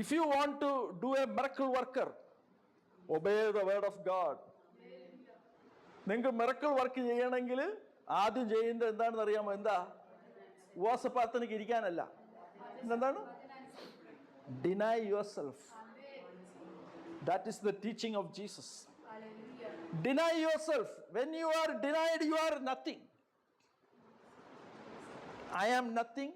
If you want to do a miracle worker, obey the word of God. നിങ്ങൾക്ക് miracle work ചെയ്യണമെങ്കിൽ ആദ്യം ചെയ്യേണ്ടത് എന്താണെന്ന് അറിയാമോ? എന്താ? ഉപവാസപ്രാർത്ഥനയ്ക്ക് ഇരിക്കാനല്ല. എന്താണ്? Deny yourself. That is the teaching of Jesus. Deny yourself. When you are denied, you are nothing. I am nothing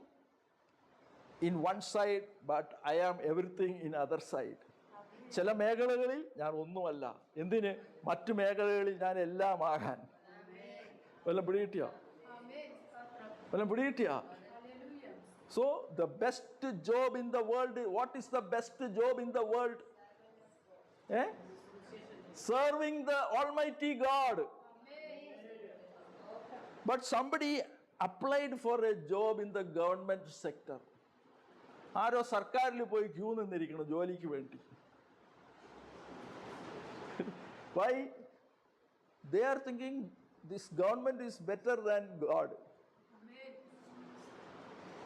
in one side, but I am everything in other side. ചില മേഖലകളിൽ ഞാൻ ഒന്നുമല്ല, എന്തിന്? മറ്റു മേഖലകളിൽ ഞാൻ എല്ലാം ആകാൻ. വല്ലതും പിടികിട്ടിയോ? വല്ലതും പിടികിട്ടിയോ? So the best job in the world, what is the best job in the world? Serving the Almighty God. But somebody applied for a job in the government sector. ആരോ സർക്കാരിൽ പോയി ക്യൂ നിന്നിരിക്കണം ജോലിക്ക് വേണ്ടി. Why? They are thinking this government is better than God.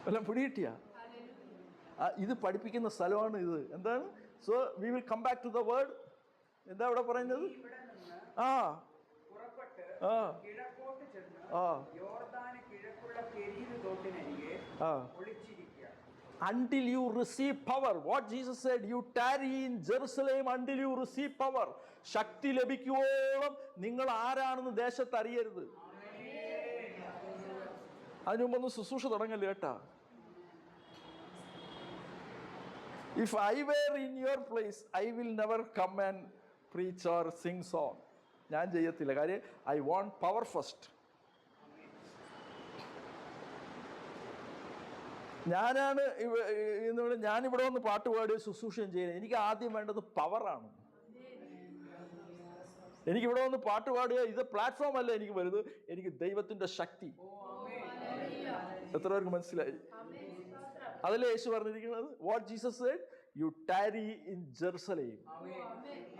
എല്ലാം പിടികിട്ടിയ? ഇത് പഠിപ്പിക്കുന്ന സ്ഥലമാണ് ഇത്. എന്താണ്? So we will come back to the word. എന്താ ഇവിടെ പറയുന്നത്? Until you receive power. What Jesus said, you tarry in Jerusalem until you receive power. ശക്തി ലഭിക്കുവോളം നിങ്ങൾ ആരാണെന്ന് ദേശത്ത് അറിയരുത്. അതിനു മുമ്പൊന്ന് ശുശ്രൂഷ തുടങ്ങല്ലേ കേട്ടാ. If I were in your place, I will never come and preach or sing song. ഞാൻ ചെയ്യത്തില്ല. കാര്യം I want power first. ഞാനിവിടെ വന്ന് പാട്ട് പാടി ശുശ്രൂഷയും ചെയ്യുന്നത്. എനിക്ക് ആദ്യം വേണ്ടത് പവറാണ്. എനിക്കിവിടെ വന്ന് പാട്ട് പാടുക ഇത് പ്ലാറ്റ്ഫോം അല്ല എനിക്ക് വരുന്നത്, എനിക്ക് ദൈവത്തിന്റെ ശക്തി. എത്ര പേർക്ക് മനസ്സിലായി? അതല്ലേ യേശു പറഞ്ഞിരിക്കുന്നത്? What Jesus said, you tarry in Jerusalem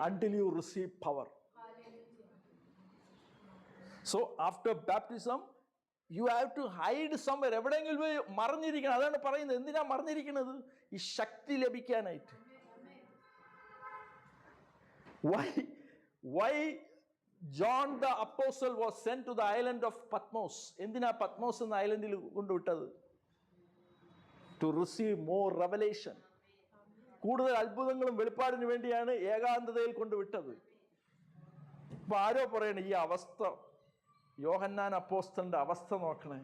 until you receive power. So after baptism you have to hide somewhere. എവിടെയെങ്കിലും പോയി മറഞ്ഞിരിക്കണം. അതാണ് പറയുന്നത്. എന്തിനാ മറഞ്ഞിരിക്കുന്നത്? ഈ ശക്തി ലഭിക്കാനായിട്ട്. Why John the Apostle was sent to the island of Patmos? എന്തിനാ പത്മോസ് എന്ന ഐലൻഡിൽ കൊണ്ടുവിട്ടത്? To receive more revelation. കൂടുതൽ അത്ഭുതങ്ങളും വെളിപ്പാടിന് വേണ്ടിയാണ് ഏകാന്തതയിൽ കൊണ്ടുവിട്ടത്. ഇപ്പൊ ആരോ പറയണ ഈ അവസ്ഥ, യോഹന്നാൻ അപ്പോസ്തലന്റെ അവസ്ഥ നോക്കണേ.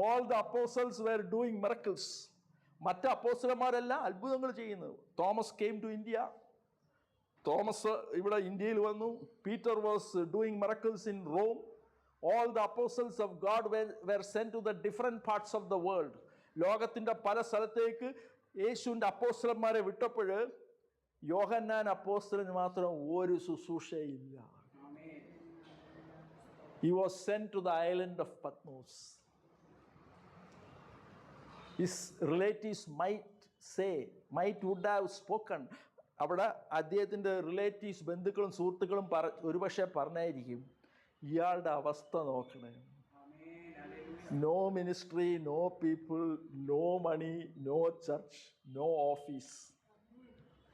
All the apostles were doing miracles. മറ്റ് അപ്പോസ്തലന്മാരെല്ലാം അത്ഭുതങ്ങൾ ചെയ്യുന്നു. Thomas came to India. Thomas ഇവിടെ ഇന്ത്യയിൽ വന്നു. Peter was doing miracles in Rome. All the apostles of God were sent to the different parts of the world. ലോകത്തിന്റെ പല സ്ഥലത്തേക്ക് യേശുവിന്റെ അപ്പോസ്തലന്മാരെ വിട്ടപ്പോൾ യോഹന്നാൻ അപ്പോസ്തലന് മാത്രം ഒരു ശുശ്രൂഷയില്ല. He was sent to the island of Patmos. His relatives would have spoken. അവിടെ അദ്ദേഹത്തിന്റെ relatives, ബന്ധുക്കളും സുഹൃത്തുക്കളും ഒരുപക്ഷെ പറഞ്ഞായിരിക്കും, ഇയാളുടെ അവസ്ഥ നോക്കണേ. No ministry, no people, no money, no church, no office.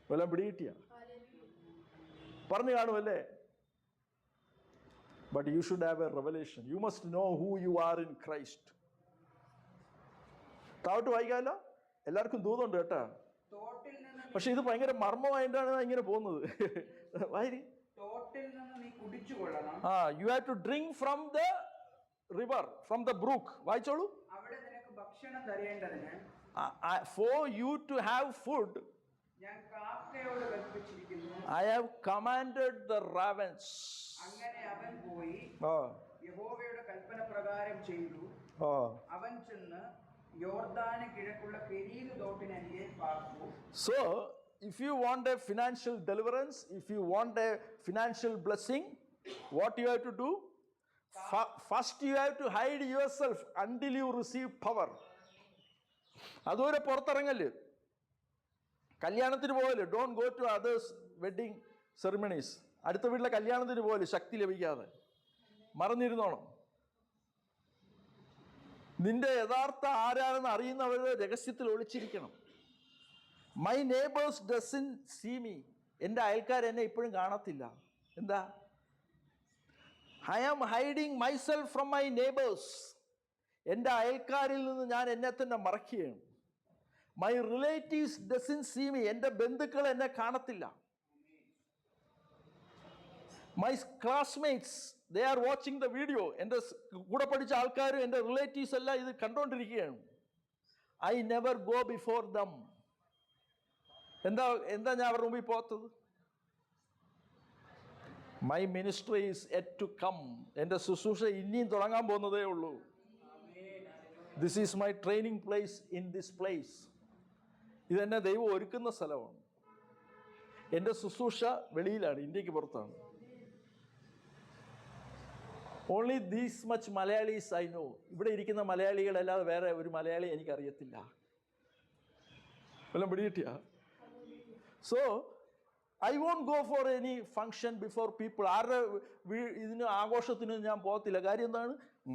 വല്ലതും പിടികിട്ടിയ? പറഞ്ഞു കാണുമല്ലേ? But you should have a revelation. You must know who you are in Christ. താവട്ട് വായിക്കാമല്ലോ, എല്ലാവർക്കും ദൂതുണ്ട് കേട്ടാ. പക്ഷെ ഇത് ഭയങ്കര മർമ്മമായിട്ടാണ് ഇങ്ങനെ പോകുന്നത്. വായിരി. You have to drink from the river, from the brook. വായിച്ചോളൂ. For you to have food, I have commanded the ravens. അങ്ങനെ അവൻ പോയി യഹോവയുടെ കൽപ്പന പ്രകാരം ചെയ്തു. അവൻ ചെന്ന് യോർദാന് കിഴക്കുള്ള കെരീത് തോട്ടിനരികെ പാർത്തു. So if you want a financial deliverance, if you want a financial blessing, what you have to do? First you have to hide yourself until you receive power. അതുവരെ പുറത്തിറങ്ങല്. കല്യാണത്തിന് പോകല്. Don't go to others wedding ceremonies. അടുത്ത വീട്ടിലെ കല്യാണത്തിന് പോകല് ശക്തി ലഭിക്കാതെ. മറന്നിരുന്നോണം. നിന്റെ യഥാർത്ഥ ആരാണെന്ന് അറിയുന്നവരുടെ രഹസ്യത്തിൽ ഒളിച്ചിരിക്കണം. My neighbours doesn't see me. എൻ്റെ അയൽക്കാർ എന്നെ ഇപ്പോഴും കാണത്തില്ല. എന്താ? I am hiding myself from my neighbours. എൻ്റെ അയൽക്കാരിൽ നിന്ന് ഞാൻ എന്നെ തന്നെ മറക്കുകയാണ്. My relatives doesn't see me. എൻ്റെ ബന്ധുക്കൾ എന്നെ കാണത്തില്ല. My classmates they are watching the video. എൻ്റെ കൂടെ പഠിച്ച ആൾക്കാരും എൻ്റെ റിലേറ്റീവ്സ് എല്ലാം ഇത് കണ്ടുകൊണ്ടിരിക്കുകയാണ്. I never go before them. എന്താ ഞാൻ അവരുടെ മുമ്പിൽ പോകാത്തത്? My ministry is yet to come. എൻ്റെ ശുശ്രൂഷ ഇനിയും തുടങ്ങാൻ പോകുന്നതേ ഉള്ളൂ. This is my training place in this place. ഇതെന്നെ ദൈവം ഒരുക്കുന്ന സ്ഥലമാണ്. എൻ്റെ ശുശ്രൂഷ വെളിയിലാണ്, ഇന്ത്യക്ക് പുറത്താണ്. Only these much Malayalis I know. ഇവിടെ ഇരിക്കുന്ന മലയാളികളല്ലാതെ വേറെ ഒരു മലയാളി എനിക്കറിയത്തില്ല. വല്ലതും പിടികിട്ടിയ? So I won't go for any function before people. ആരുടെ ഇതിന് ആഘോഷത്തിനും ഞാൻ പോകത്തില്ല. കാര്യം എന്താണ്?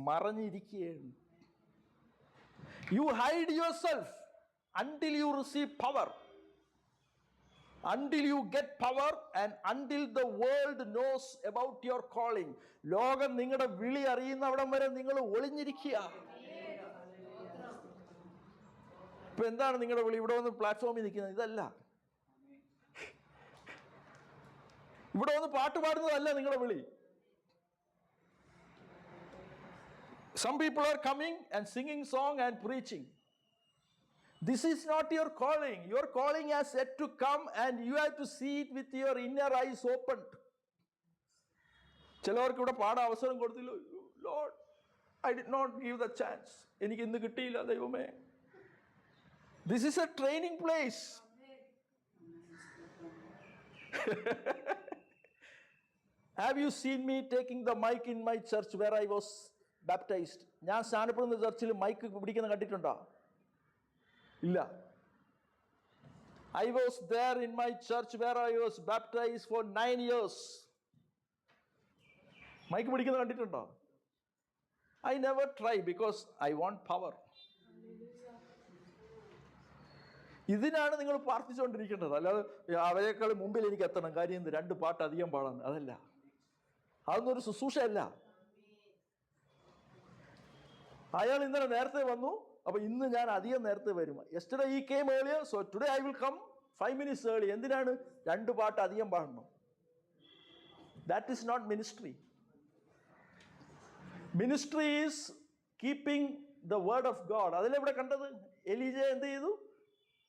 മറഞ്ഞിരിക്കുകയാണ്. You hide yourself until you receive power, until you get power and until the world knows about your calling. ലോകം നിങ്ങളുടെ വിളി അറിയുന്നവിടം വരെ നിങ്ങൾ ഒളിഞ്ഞിരിക്കുക. ഇപ്പൊ എന്താണ് നിങ്ങളുടെ വിളി? ഇവിടെ വന്ന് പ്ലാറ്റ്ഫോമിൽ നിൽക്കുന്നത് ഇതല്ല. ഇവിടെ വന്ന് പാട്ട് പാടുന്നതല്ല നിങ്ങളുടെ വിളി. Some people are coming and singing song and preaching. This is not your calling. Your calling has yet to come and you have to see it with your inner eyes opened. ചിലവർക്ക് ഇവിടെ പാടാൻ അവസരം കൊടുത്തില്ല. Lord, I did not give the chance. എനിക്ക് ഇന്ന് കിട്ടിയില്ല ദൈവമേ. This is a training place. Have you seen me taking the mic in my church where I was baptized? ഞാൻ സ്നാനപ്പെടുന്ന ചർച്ചിൽ മൈക്ക് പിടിക്കുന്ന കണ്ടിട്ടുണ്ടോ? ഇല്ല. I was there in my church where I was baptized for 9 years. Mic പിടിക്കുന്ന കണ്ടിട്ടുണ്ടോ? I never try because I want power. ഇതിനാണ് നിങ്ങൾ പ്രാർത്ഥിച്ചുകൊണ്ടിരിക്കേണ്ടത്. അല്ലാതെ അവരെക്കാൾ മുമ്പിൽ എനിക്ക് എത്തണം, കാര്യം 2 പാട്ട് അധികം പാടാൻ, അതല്ല. അതൊന്നും ഒരു ശുശ്രൂഷയല്ല. അയാൾ ഇന്നലെ നേരത്തെ വന്നു, അപ്പൊ ഇന്ന് ഞാൻ അധികം നേരത്തെ വരും. Yesterday he came earlier, so today I will come 5 minutes early. എന്തിനാണ് 2 പാട്ട് അധികം പാടണം? That is not ministry. Ministry is keeping the word of God. അതല്ലേ ഇവിടെ കണ്ടത്? എലീജ എന്ത് ചെയ്തു?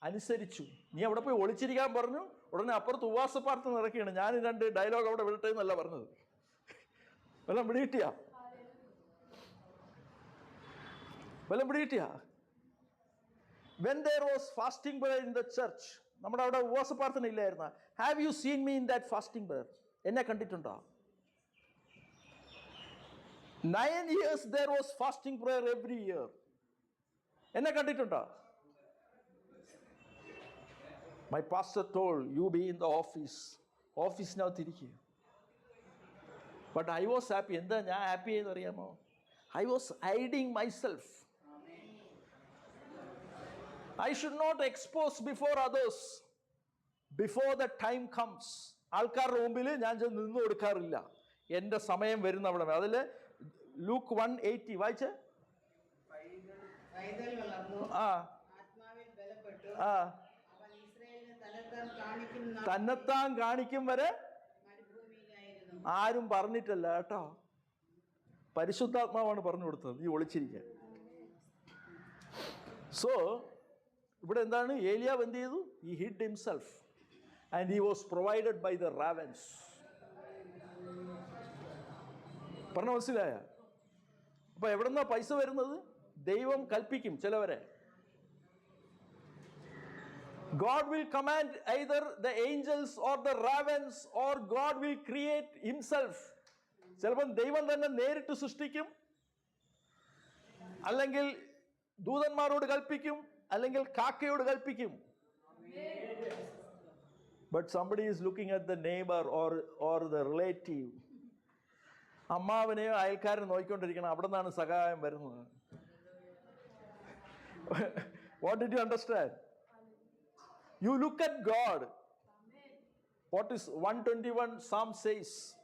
അനുസരിച്ചു. നീ അവിടെ പോയി ഒളിച്ചിരിക്കാൻ പറഞ്ഞു, ഉടനെ അപ്പുറത്ത് ഉപവാസ പ്രാർത്ഥന നടക്കുകയാണ്. ഞാൻ 2 ഡയലോഗ് അവിടെ വിടട്ടെ എന്നല്ല പറഞ്ഞത്. വല്ലതും പിടികിട്ടിയ? വല്ലതും പിടികിട്ടിയ? When there was fasting prayer in the church, നമ്മുടെ അവിടെ ഉപവാസ പ്രാർത്ഥന ഇല്ലായിരുന്ന? Have you seen me in that fasting prayer? എന്നെ കണ്ടിട്ടുണ്ടോ? 9 years there was fasting prayer every year. എന്നെ കണ്ടിട്ടുണ്ടോ? My pastor told you be in the office. ഓഫീസിനകത്തിരിക്കുക. But I was happy. എന്താ ഞാൻ ഹാപ്പി എന്ന് അറിയാമോ? I was hiding myself. I should not expose before others before the time comes. ആൾക്കാരുടെ മുമ്പിൽ ഞാൻ നിന്ന് കൊടുക്കാറില്ല. എൻ്റെ സമയം വരുന്നവിടെ. അതിൽ ലൂക്ക് 1:80 വായിച്ചേ. തന്നെത്താൻ കാണിക്കും വരെ ആരും പറഞ്ഞിട്ടല്ല കേട്ടോ, പരിശുദ്ധാത്മാവാണ് പറഞ്ഞു കൊടുത്തത് നീ ഒളിച്ചിരിക്കാൻ. സോ ഇവിടെ എന്താണ്? ഏലിയാവ് എന്ത് ചെയ്തു? He hid himself and he was provided by the ravens. പറഞ്ഞ മനസ്സിലായ? അപ്പൊ എവിടെന്നാ പൈസ വരുന്നത്? ദൈവം കൽപ്പിക്കും ചിലവരെ. God will command either the angels or the ravens or God will create himself. ചിലപ്പോൾ ദൈവം തന്നെ നേരിട്ട് സൃഷ്ടിക്കും, അല്ലെങ്കിൽ ദൂതന്മാരോട് കൽപ്പിക്കും, അല്ലെങ്കിൽ കാക്കയോട് കൽപ്പിക്കും. But somebody is looking at the neighbor or the relative. അമ്മാവനെയോ അയൽക്കാരനെ നോക്കിക്കൊണ്ടിരിക്കണം. അവിടെ നിന്നാണ് സഹായം വരുന്നത്. What did you understand? You look at God. What is 121 Psalm says?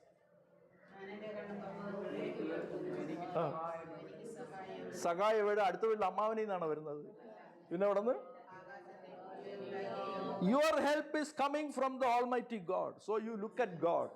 സഹായം എവിടെ? അടുത്ത വീട്ടിൽ അമ്മാവനിൽ നിന്നാണ് വരുന്നത്. പിന്നെ എവിടെ നിന്ന്? Your help is coming from the Almighty God. So you look at God.